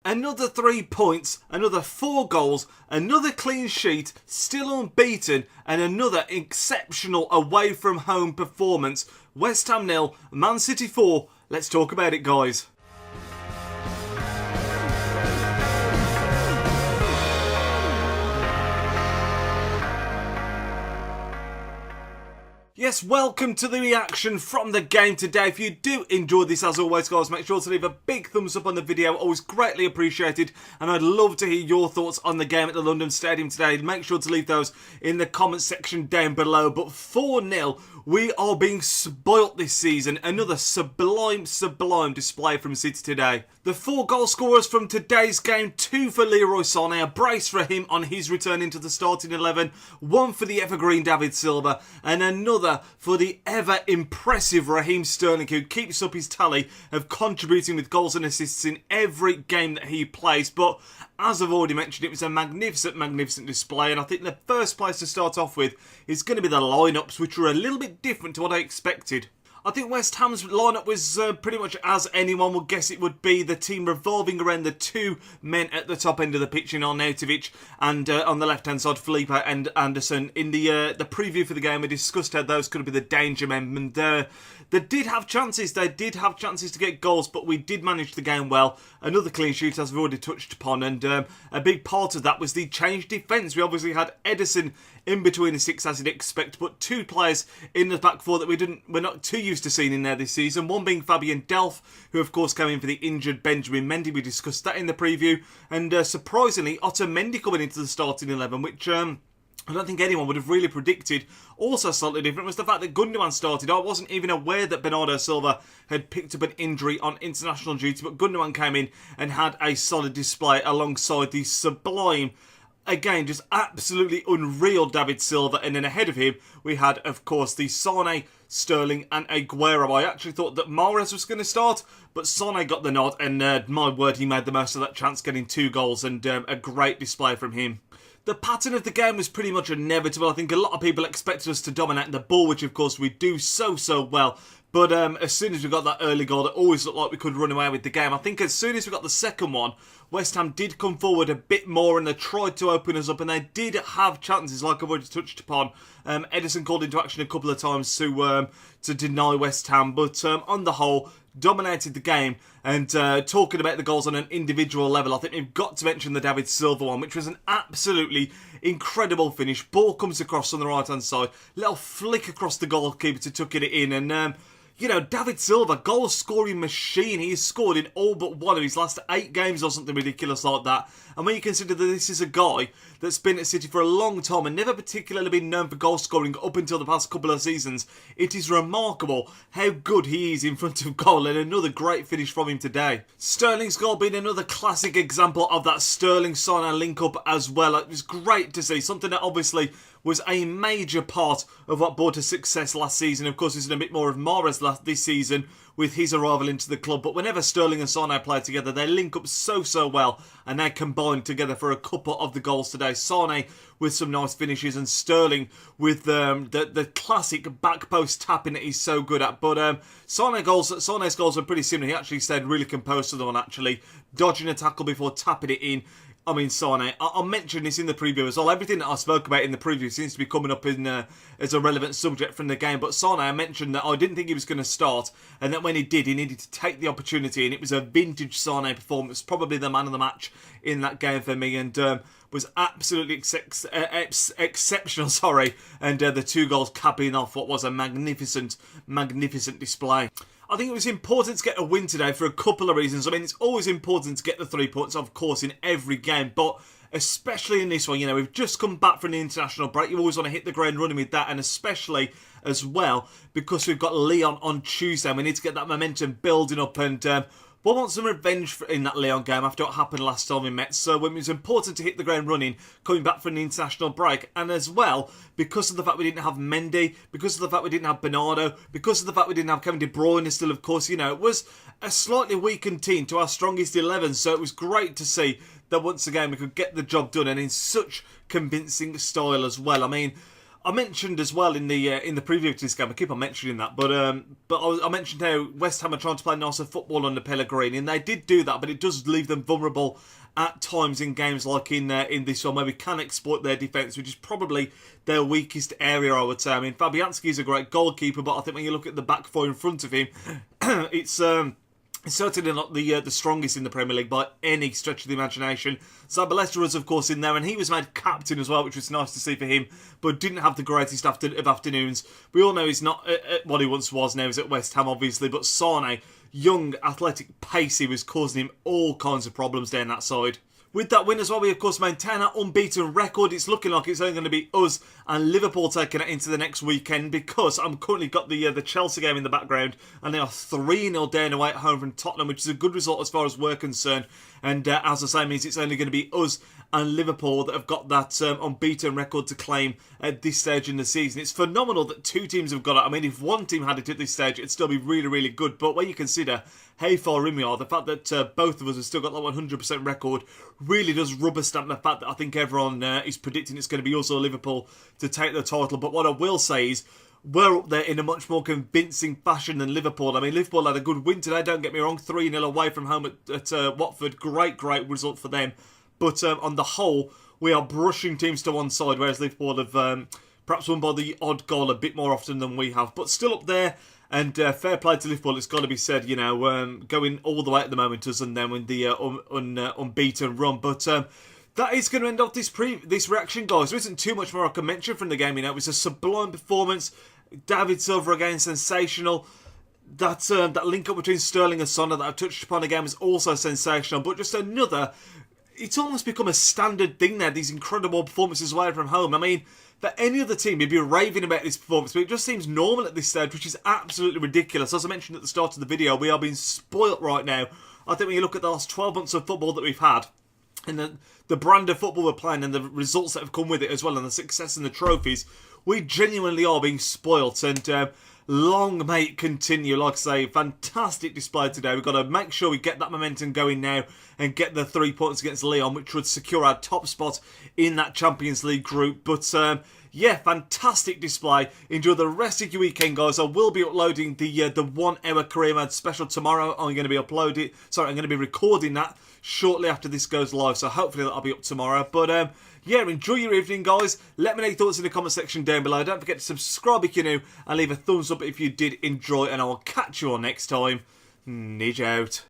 Another 3 points, another 4 goals, another clean sheet, still unbeaten, and another exceptional away from home performance. West Ham 0, Man City 4. Let's talk about it, guys. Yes, welcome to the reaction from the game today. If you do enjoy this, as always, guys, make sure to leave a big thumbs up on the video. Always greatly appreciated. And I'd love to hear your thoughts on the game at the London Stadium today. Make sure to leave those in the comment section down below. But 4-0, we are being spoilt this season. Another sublime display from City today. The 4 goal scorers from today's game: 2 for Leroy Sane, a brace for Raheem on his return into the starting 11, 1 for the evergreen David Silva, and another for the ever impressive Raheem Sterling, who keeps up his tally of contributing with goals and assists in every game that he plays. But as I've already mentioned, it was a magnificent display, and I think the first place to start off with is going to be the lineups, which were a little bit different to what I expected. I think West Ham's lineup was pretty much as anyone would guess it would be. The team revolving around the 2 men at the top end of the pitch in Arnautovic and on the left-hand side, Felipe and Anderson. In the preview for the game, we discussed how those could be the danger men. And they did have chances. They did have chances to get goals, but we did manage the game well. Another clean sheet, as we've already touched upon. And a big part of that was the changed defence. We obviously had Edison in between the 6, as you'd expect, but 2 players in the back 4 that we're not too used to seeing in there this season. One being Fabian Delph, who of course came in for the injured Benjamin Mendy. We discussed that in the preview. And surprisingly, Otamendi coming into the starting 11, which I don't think anyone would have really predicted. Also slightly different was the fact that Gundogan started. I wasn't even aware that Bernardo Silva had picked up an injury on international duty, but Gundogan came in and had a solid display alongside the sublime, again, just absolutely unreal David Silva. And then ahead of him, we had, of course, the Sane, Sterling and Aguero. I actually thought that Mahrez was going to start, but Sane got the nod, and my word, he made the most of that chance, getting 2 goals, and a great display from him. The pattern of the game was pretty much inevitable. I think a lot of people expected us to dominate the ball, which of course we do so well. But as soon as we got that early goal, it always looked like we could run away with the game. I think as soon as we got the second one, West Ham did come forward a bit more and they tried to open us up, and they did have chances, like I've already touched upon. Edison called into action a couple of times to deny West Ham, but on the whole, dominated the game. And talking about the goals on an individual level, I think we've got to mention the David Silva one, which was an absolutely incredible finish. Ball comes across on the right hand side, little flick across the goalkeeper to tuck it in, and you know, David Silva, goal scoring machine. He has scored in all but one of his last 8 games or something ridiculous like that. And when you consider that this is a guy that's been at City for a long time and never particularly been known for goal scoring up until the past couple of seasons, it is remarkable how good he is in front of goal, and another great finish from him today. Sterling's goal being another classic example of that Sterling-Sane link-up as well. It was great to see, something that obviously was a major part of what brought us success last season. Of course, we've seen a bit more of Mahrez this season with his arrival into the club, but whenever Sterling and Sane play together, they link up so well, and they combined together for a couple of the goals today. Sane with some nice finishes, and Sterling with the classic back post tapping that he's so good at. But Sane's goals were pretty similar. He actually stayed really composed to the one, actually dodging a tackle before tapping it in. I mean, Sane, I'll mention this in the preview as well. Everything that I spoke about in the preview seems to be coming up in as a relevant subject from the game. But Sane, I mentioned that I didn't think he was going to start, and that when he did, he needed to take the opportunity, and it was a vintage Sane performance, probably the man of the match in that game for me, and was absolutely exceptional, and the 2 goals capping off what was a magnificent display. I think it was important to get a win today for a couple of reasons. I mean, it's always important to get the 3 points, of course, in every game, but especially in this one. You know, we've just come back from the international break. You always want to hit the ground running with that, and especially as well because we've got Lyon on Tuesday. We need to get that momentum building up, and we'll want some revenge in that Lyon game after what happened last time we met. So it was important to hit the ground running coming back from the international break. And as well, because of the fact we didn't have Mendy, because of the fact we didn't have Bernardo, because of the fact we didn't have Kevin De Bruyne still, of course, you know, it was a slightly weakened team to our strongest 11. So it was great to see that once again we could get the job done, and in such convincing style as well. I mean, I mentioned as well in the preview to this game, I keep on mentioning that, but I mentioned how West Ham are trying to play nicer football under Pellegrini, and they did do that, but it does leave them vulnerable at times in games like in this one, where we can exploit their defence, which is probably their weakest area, I would say. I mean, Fabianski is a great goalkeeper, but I think when you look at the back four in front of him, it's certainly not the strongest in the Premier League by any stretch of the imagination. Zabaleta was, of course, in there, and he was made captain as well, which was nice to see for him, but didn't have the greatest of afternoons. We all know he's not what he once was. Now he's at West Ham, obviously, but Sane, young, athletic, pacey, was causing him all kinds of problems down that side. With that win as well, we of course maintain our unbeaten record. It's looking like it's only going to be us and Liverpool taking it into the next weekend, because I'm currently got the Chelsea game in the background, and they are 3-0 down away at home from Tottenham, which is a good result as far as we're concerned. And as I say, means it's only going to be us and Liverpool that have got that unbeaten record to claim at this stage in the season. It's phenomenal that two teams have got it. I mean, if one team had it at this stage, it'd still be really, really good. But when you consider how far in we are, the fact that both of us have still got that 100% record really does rubber stamp the fact that I think everyone is predicting it's going to be us or Liverpool to take the title. But what I will say is, we're up there in a much more convincing fashion than Liverpool. I mean, Liverpool had a good win today, don't get me wrong, 3-0 away from home at Watford. Great result for them. But on the whole, we are brushing teams to one side, whereas Liverpool have perhaps won by the odd goal a bit more often than we have. But still up there, and fair play to Liverpool, it's got to be said, you know, going all the way at the moment, us and them with the unbeaten run. But that is going to end off this reaction, guys. There isn't too much more I can mention from the game. You know, it was a sublime performance. David Silva again, sensational. That link up between Sterling and Son that I've touched upon again was also sensational. But just another, it's almost become a standard thing now, these incredible performances away from home. I mean, for any other team, you'd be raving about this performance, but it just seems normal at this stage, which is absolutely ridiculous. As I mentioned at the start of the video, we are being spoilt right now. I think when you look at the last 12 months of football that we've had, and the brand of football we're playing, and the results that have come with it as well, and the success and the trophies, we genuinely are being spoilt. And long may it continue. Like I say, fantastic display today. We've got to make sure we get that momentum going now and get the 3 points against Lyon, which would secure our top spot in that Champions League group. But yeah, fantastic display. Enjoy the rest of your weekend, guys. I will be uploading the 1 hour career mode special tomorrow. I'm going to be recording that shortly after this goes live, so hopefully that'll be up tomorrow. But yeah, enjoy your evening, guys. Let me know your thoughts in the comment section down below. Don't forget to subscribe if you're new, and leave a thumbs up if you did enjoy, and I will catch you all next time. Nidge out.